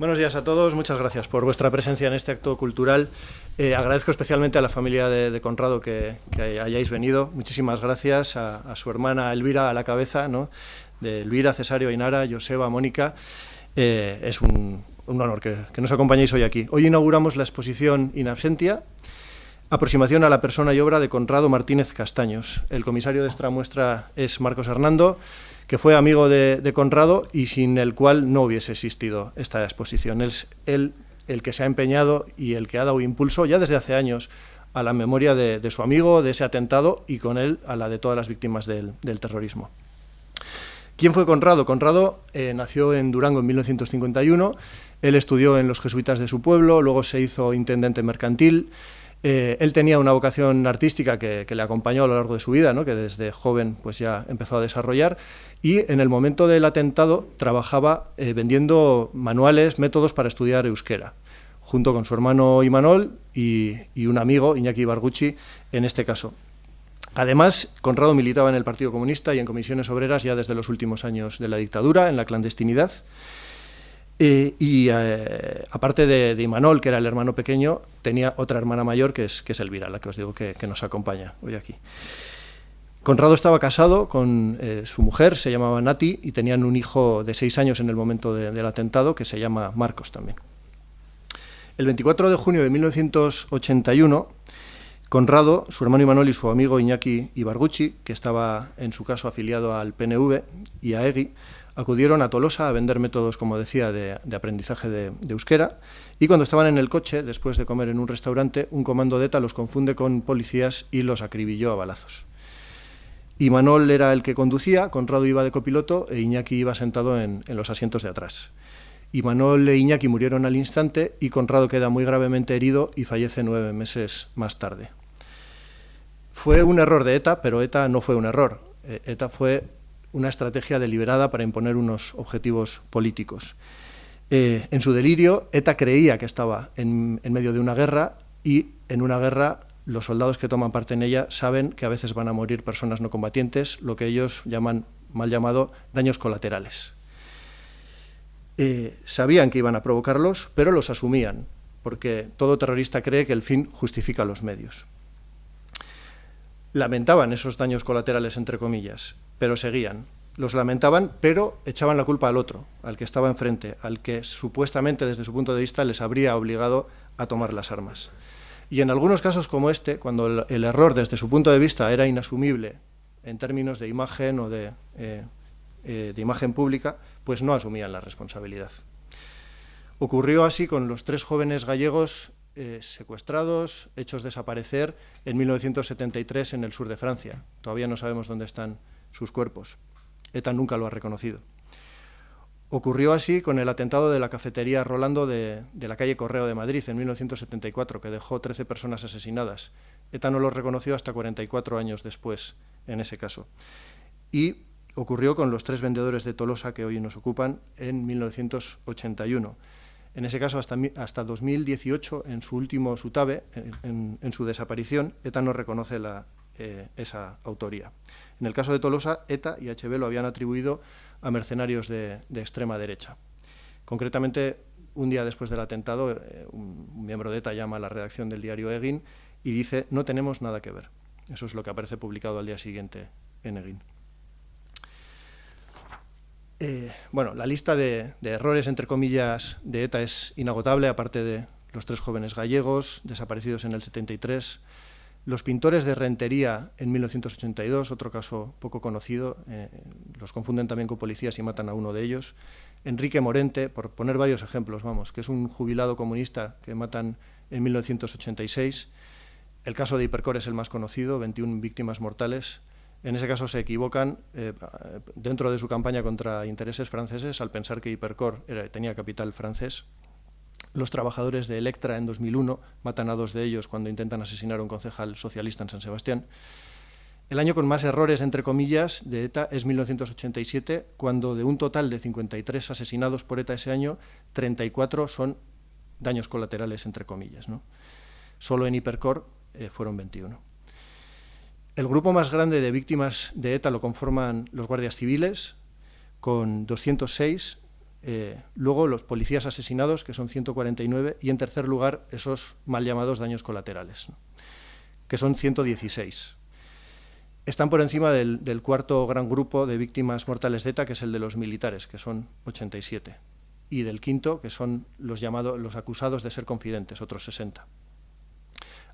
Buenos días a todos, muchas gracias por vuestra presencia en este acto cultural. Agradezco especialmente a la familia de Conrado que hayáis venido. Muchísimas gracias a su hermana Elvira a la cabeza, ¿no? De Elvira, Cesario, Ainara, Joseba, Mónica. Es un honor que nos acompañéis hoy aquí. Hoy inauguramos la exposición In Absentia, aproximación a la persona y obra de Conrado Martínez Castaños. El comisario de esta muestra es Marcos Hernando, que fue amigo de Conrado y sin el cual no hubiese existido esta exposición. Es él el que se ha empeñado y el que ha dado impulso ya desde hace años a la memoria de su amigo, de ese atentado, y con él a la de todas las víctimas del terrorismo. ¿Quién fue Conrado? Conrado nació en Durango en 1951, él estudió en los jesuitas de su pueblo, luego se hizo intendente mercantil. Él tenía una vocación artística que le acompañó a lo largo de su vida, ¿no? Que desde joven pues ya empezó a desarrollar, y en el momento del atentado trabajaba vendiendo manuales, métodos para estudiar euskera, junto con su hermano Imanol y un amigo, Iñaki Ibarguchi, en este caso. Además, Conrado militaba en el Partido Comunista y en comisiones obreras ya desde los últimos años de la dictadura, en la clandestinidad. Aparte de Imanol, que era el hermano pequeño, tenía otra hermana mayor que es Elvira, la que os digo que nos acompaña hoy aquí. Conrado estaba casado con su mujer, se llamaba Nati, y tenían un hijo de 6 años en el momento del atentado, que se llama Marcos también. El 24 de junio de 1981, Conrado, su hermano Imanol y su amigo Iñaki Ibarguchi, que estaba en su caso afiliado al PNV y a EGI, acudieron a Tolosa a vender métodos, como decía, de aprendizaje de euskera, y cuando estaban en el coche, después de comer en un restaurante, un comando de ETA los confunde con policías y los acribilló a balazos. Imanol era el que conducía, Conrado iba de copiloto e Iñaki iba sentado en los asientos de atrás. Imanol e Iñaki murieron al instante y Conrado queda muy gravemente herido y fallece 9 meses más tarde. Fue un error de ETA, pero ETA no fue un error. ETA fue una estrategia deliberada para imponer unos objetivos políticos. En su delirio, ETA creía que estaba en medio de una guerra, y en una guerra los soldados que toman parte en ella saben que a veces van a morir personas no combatientes, lo que ellos llaman, mal llamado, daños colaterales. Sabían que iban a provocarlos, pero los asumían, porque todo terrorista cree que el fin justifica los medios. Lamentaban esos daños colaterales, entre comillas, pero seguían. Los lamentaban, pero echaban la culpa al otro, al que estaba enfrente, al que supuestamente desde su punto de vista les habría obligado a tomar las armas. Y en algunos casos como este, cuando el error desde su punto de vista era inasumible en términos de imagen o de imagen pública, pues no asumían la responsabilidad. Ocurrió así con los 3 jóvenes gallegos secuestrados, hechos desaparecer en 1973 en el sur de Francia. Todavía no sabemos dónde están sus cuerpos. ETA nunca lo ha reconocido. Ocurrió así con el atentado de la cafetería Rolando de la calle Correo de Madrid en 1974, que dejó 13 personas asesinadas. ETA no lo reconoció hasta 44 años después, en ese caso. Y ocurrió con los 3 vendedores de Tolosa que hoy nos ocupan en 1981. En ese caso, hasta 2018, en su último SUTABE, en su desaparición, ETA no reconoce esa autoría. En el caso de Tolosa, ETA y HB lo habían atribuido a mercenarios de extrema derecha. Concretamente, un día después del atentado, un miembro de ETA llama a la redacción del diario Egin y dice: no tenemos nada que ver. Eso es lo que aparece publicado al día siguiente en Egin. Bueno, la lista de errores, entre comillas, de ETA es inagotable, aparte de los 3 jóvenes gallegos desaparecidos en el 73, los pintores de Rentería en 1982, otro caso poco conocido, los confunden también con policías y matan a uno de ellos. Enrique Morente, por poner varios ejemplos, vamos, que es un jubilado comunista que matan en 1986. El caso de Hipercor es el más conocido, 21 víctimas mortales. En ese caso se equivocan dentro de su campaña contra intereses franceses al pensar que Hipercor tenía capital francés. Los trabajadores de Electra en 2001 matan a 2 de ellos cuando intentan asesinar a un concejal socialista en San Sebastián. El año con más errores, entre comillas, de ETA es 1987, cuando de un total de 53 asesinados por ETA ese año, 34 son daños colaterales, entre comillas, ¿no? Solo en Hipercor fueron 21. El grupo más grande de víctimas de ETA lo conforman los guardias civiles, con 206, Luego los policías asesinados, que son 149, y en tercer lugar esos mal llamados daños colaterales, ¿no?, que son 116. Están por encima del cuarto gran grupo de víctimas mortales de ETA, que es el de los militares, que son 87, y del quinto, que son los acusados de ser confidentes, otros 60.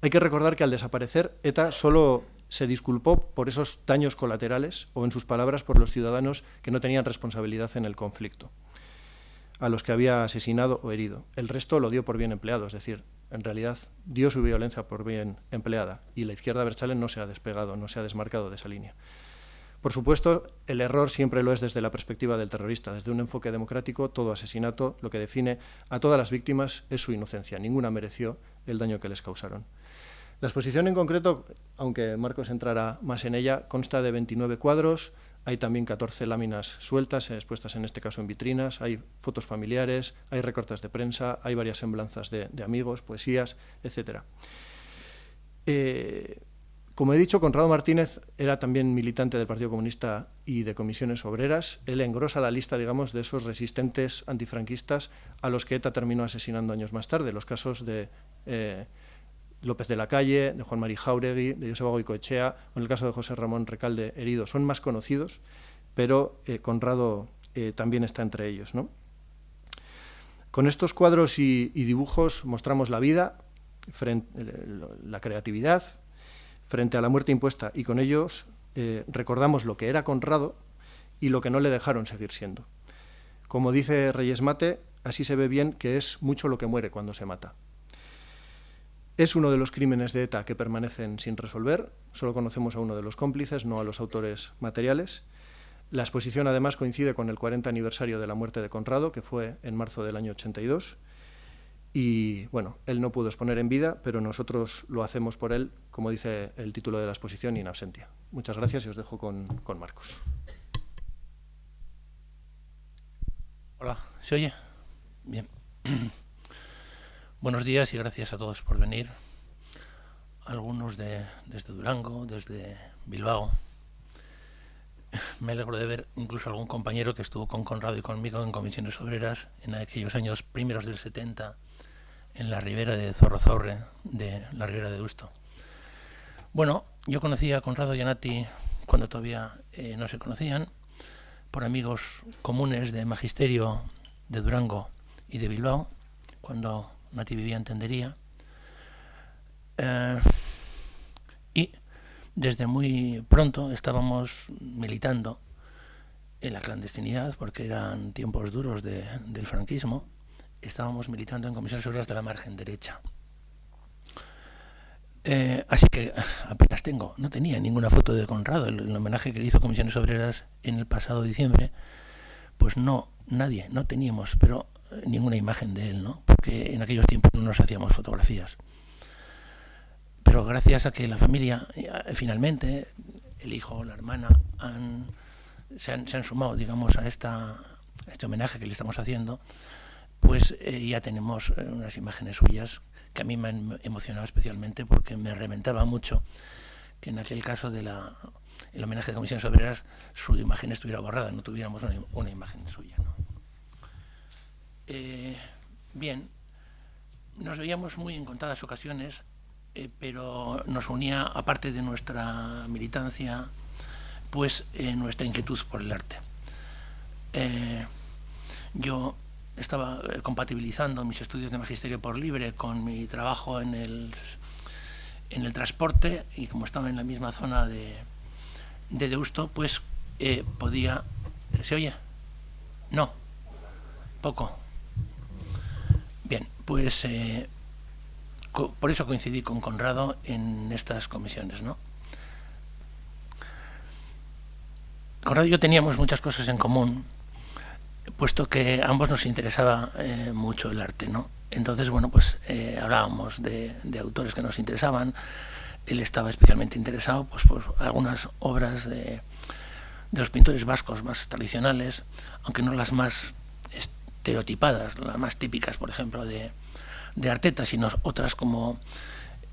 Hay que recordar que al desaparecer, ETA solo se disculpó por esos daños colaterales, o en sus palabras, por los ciudadanos que no tenían responsabilidad en el conflicto, a los que había asesinado o herido. El resto lo dio por bien empleado, es decir, en realidad dio su violencia por bien empleada, y la izquierda abertzale no se ha despegado, no se ha desmarcado de esa línea. Por supuesto, el error siempre lo es desde la perspectiva del terrorista. Desde un enfoque democrático, todo asesinato, lo que define a todas las víctimas es su inocencia. Ninguna mereció el daño que les causaron. La exposición en concreto, aunque Marcos entrará más en ella, consta de 29 cuadros. Hay también 14 láminas sueltas, expuestas en este caso en vitrinas, hay fotos familiares, hay recortes de prensa, hay varias semblanzas de amigos, poesías, etc. Como he dicho, Conrado Martínez era también militante del Partido Comunista y de comisiones obreras. Él engrosa la lista, digamos, de esos resistentes antifranquistas a los que ETA terminó asesinando años más tarde. Los casos de López de la Calle, de Juan Mari Jáuregui, de Joseba Goicoechea, o en el caso de José Ramón Recalde herido, son más conocidos, pero Conrado también está entre ellos, ¿no? Con estos cuadros y dibujos mostramos la vida, la creatividad, frente a la muerte impuesta, y con ellos recordamos lo que era Conrado y lo que no le dejaron seguir siendo. Como dice Reyes Mate, así se ve bien que es mucho lo que muere cuando se mata. Es uno de los crímenes de ETA que permanecen sin resolver. Solo conocemos a uno de los cómplices, no a los autores materiales. La exposición además coincide con el 40 aniversario de la muerte de Conrado, que fue en marzo del año 82. Y bueno, él no pudo exponer en vida, pero nosotros lo hacemos por él, como dice el título de la exposición, in absentia. Muchas gracias y os dejo con Marcos. Hola, ¿se oye? Bien. Buenos días y gracias a todos por venir. Algunos desde Durango, desde Bilbao. Me alegro de ver incluso algún compañero que estuvo con Conrado y conmigo en comisiones obreras en aquellos años primeros del 70 en la ribera de Zorrozaurre, de la ribera de Deusto. Bueno, yo conocí a Conrado y a Nati cuando todavía no se conocían, por amigos comunes de magisterio de Durango y de Bilbao, cuando Nati vivía en Tendería, y desde muy pronto estábamos militando en la clandestinidad, porque eran tiempos duros del franquismo. Estábamos militando en comisiones obreras de la margen derecha. Así que apenas no tenía ninguna foto de Conrado. El homenaje que le hizo Comisiones Obreras en el pasado diciembre, pues nadie, no teníamos, pero ninguna imagen de él, ¿no? Porque en aquellos tiempos no nos hacíamos fotografías. Pero gracias a que la familia, finalmente, el hijo, la hermana, se han sumado, digamos, a este homenaje que le estamos haciendo, pues ya tenemos unas imágenes suyas que a mí me han emocionado especialmente, porque me reventaba mucho que en aquel caso del homenaje de Comisiones Obreras su imagen estuviera borrada, no tuviéramos una imagen suya, ¿no? Bien, nos veíamos muy en contadas ocasiones, pero nos unía, aparte de nuestra militancia, pues nuestra inquietud por el arte. Yo estaba compatibilizando mis estudios de magisterio por libre con mi trabajo en el transporte, y como estaba en la misma zona de Deusto, pues podía... ¿Se oye? No, poco. Bien, pues por eso coincidí con Conrado en estas comisiones, ¿no? Conrado y yo teníamos muchas cosas en común, puesto que a ambos nos interesaba mucho el arte, ¿no? Entonces, bueno, pues hablábamos de autores que nos interesaban. Él estaba especialmente interesado pues, por algunas obras de los pintores vascos más tradicionales, aunque no las más estereotipadas, las más típicas, por ejemplo, de Arteta, sino otras como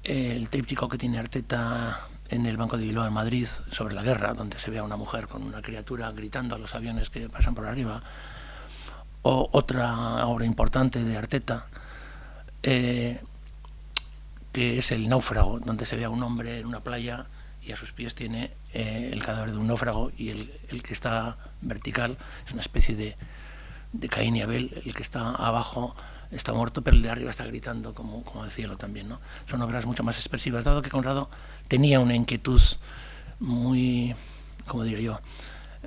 el tríptico que tiene Arteta en el Banco de Bilbao en Madrid sobre la guerra, donde se ve a una mujer con una criatura gritando a los aviones que pasan por arriba, O otra obra importante de Arteta, que es El náufrago, donde se ve a un hombre en una playa y a sus pies tiene el cadáver de un náufrago, y el que está vertical es una especie de Caín y Abel. El que está abajo está muerto, pero el de arriba está gritando como del cielo también, ¿no? Son obras mucho más expresivas, dado que Conrado tenía una inquietud muy, como diría yo,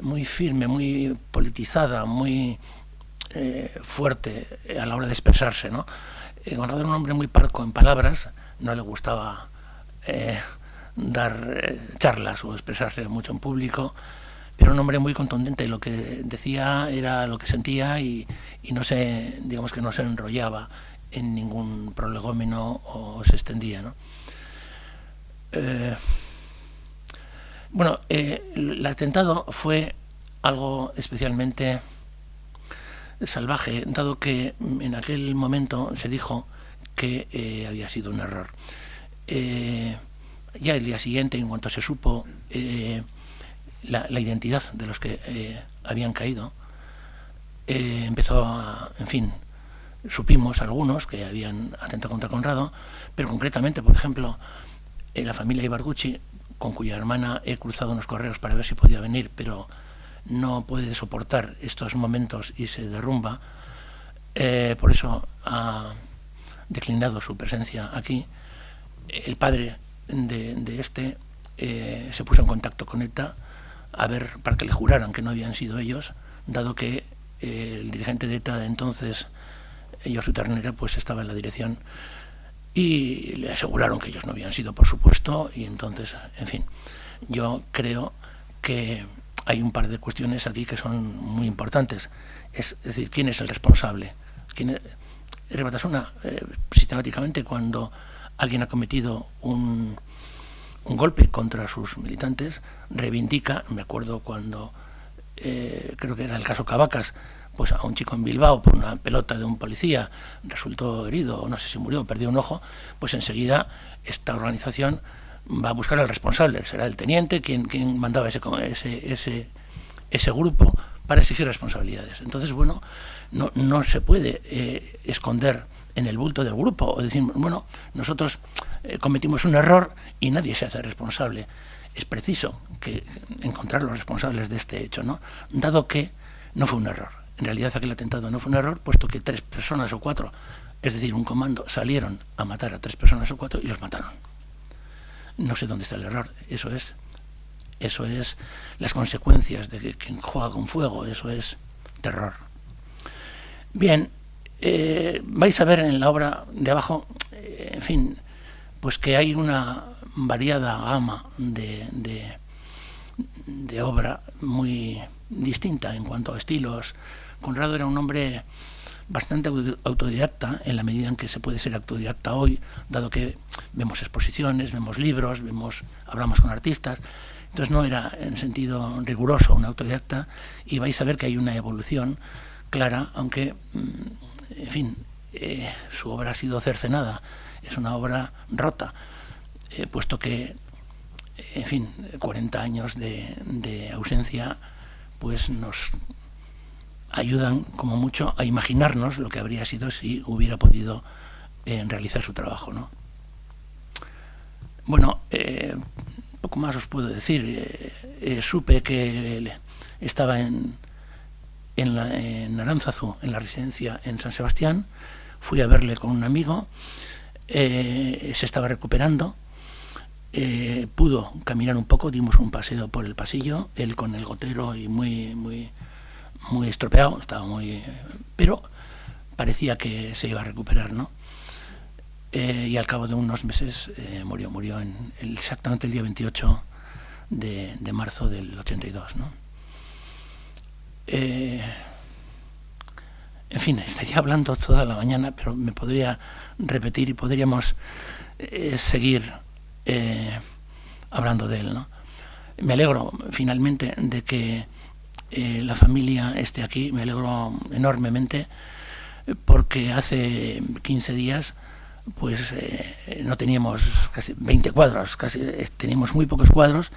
muy firme, muy politizada, muy fuerte a la hora de expresarse, ¿no? Conrado era un hombre muy parco en palabras, no le gustaba dar charlas o expresarse mucho en público, pero un hombre muy contundente. Lo que decía era lo que sentía y no se, digamos que no se enrollaba en ningún prolegómeno o se extendía, ¿no? Bueno, el atentado fue algo especialmente salvaje, dado que en aquel momento se dijo que había sido un error. Ya el día siguiente, en cuanto se supo la identidad de los que habían caído, empezó a, en fin, supimos algunos que habían atentado contra Conrado, pero concretamente, por ejemplo, la familia Ibarguchi, con cuya hermana he cruzado unos correos para ver si podía venir, pero no puede soportar estos momentos y se derrumba, por eso ha declinado su presencia aquí. El padre de este se puso en contacto con ETA a ver, para que le juraran que no habían sido ellos, dado que el dirigente de ETA de entonces, Josu Ternera, pues estaba en la dirección, y le aseguraron que ellos no habían sido, por supuesto. Y entonces, en fin, yo creo que hay un par de cuestiones aquí que son muy importantes. Es decir, ¿quién es el responsable? Herri Batasuna, sistemáticamente, cuando alguien ha cometido un golpe contra sus militantes, reivindica. Me acuerdo cuando, creo que era el caso Cavacas, pues a un chico en Bilbao, por una pelota de un policía, resultó herido, o no sé si murió, perdió un ojo, pues enseguida esta organización va a buscar al responsable. Será el teniente quien mandaba ese grupo para exigir responsabilidades. Entonces, bueno, no se puede esconder en el bulto del grupo o decir, bueno, nosotros cometimos un error y nadie se hace responsable. Es preciso que encontrar los responsables de este hecho, ¿no? Dado que no fue un error. En realidad aquel atentado no fue un error, puesto que 3 personas o 4, es decir, un comando, salieron a matar a 3 personas o 4 y los mataron. No sé dónde está el error. Eso es las consecuencias de que quien juega con fuego. Eso es terror. Bien, vais a ver en la obra de abajo, en fin, pues que hay una variada gama de obra muy distinta en cuanto a estilos. Conrado era un hombre bastante autodidacta, en la medida en que se puede ser autodidacta hoy, dado que vemos exposiciones, vemos libros, hablamos con artistas. Entonces no era en sentido riguroso un autodidacta, y vais a ver que hay una evolución clara, aunque, en fin, su obra ha sido cercenada. Es una obra rota, puesto que, en fin, 40 años de ausencia pues nos ayudan como mucho a imaginarnos lo que habría sido si hubiera podido realizar su trabajo, ¿no? Bueno, poco más os puedo decir. Supe que estaba en Aránzazu, en la residencia en San Sebastián. Fui a verle con un amigo. Se estaba recuperando. Pudo caminar un poco, dimos un paseo por el pasillo, él con el gotero y muy estropeado, estaba pero parecía que se iba a recuperar, ¿no? Y al cabo de unos meses murió exactamente el día 28 de marzo del 82, ¿no? En fin, estaría hablando toda la mañana, pero me podría repetir y podríamos seguir hablando de él, ¿no? Me alegro finalmente de que la familia esté aquí. Me alegro enormemente, porque hace 15 días pues no teníamos casi 20 cuadros, teníamos muy pocos cuadros,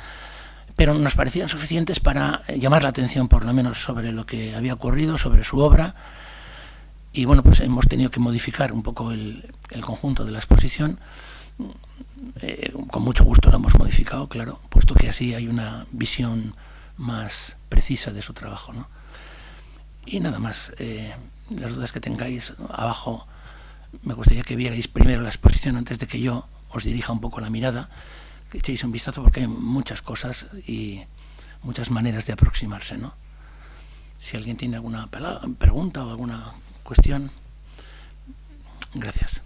pero nos parecían suficientes para llamar la atención, por lo menos, sobre lo que había ocurrido, sobre su obra, Y bueno, pues hemos tenido que modificar un poco el conjunto de la exposición. Con mucho gusto lo hemos modificado, claro, puesto que así hay una visión más precisa de su trabajo, ¿no? Y nada más, las dudas que tengáis abajo, me gustaría que vierais primero la exposición antes de que yo os dirija un poco la mirada, que echéis un vistazo, porque hay muchas cosas y muchas maneras de aproximarse, ¿no? Si alguien tiene alguna pregunta o alguna cuestión. Gracias.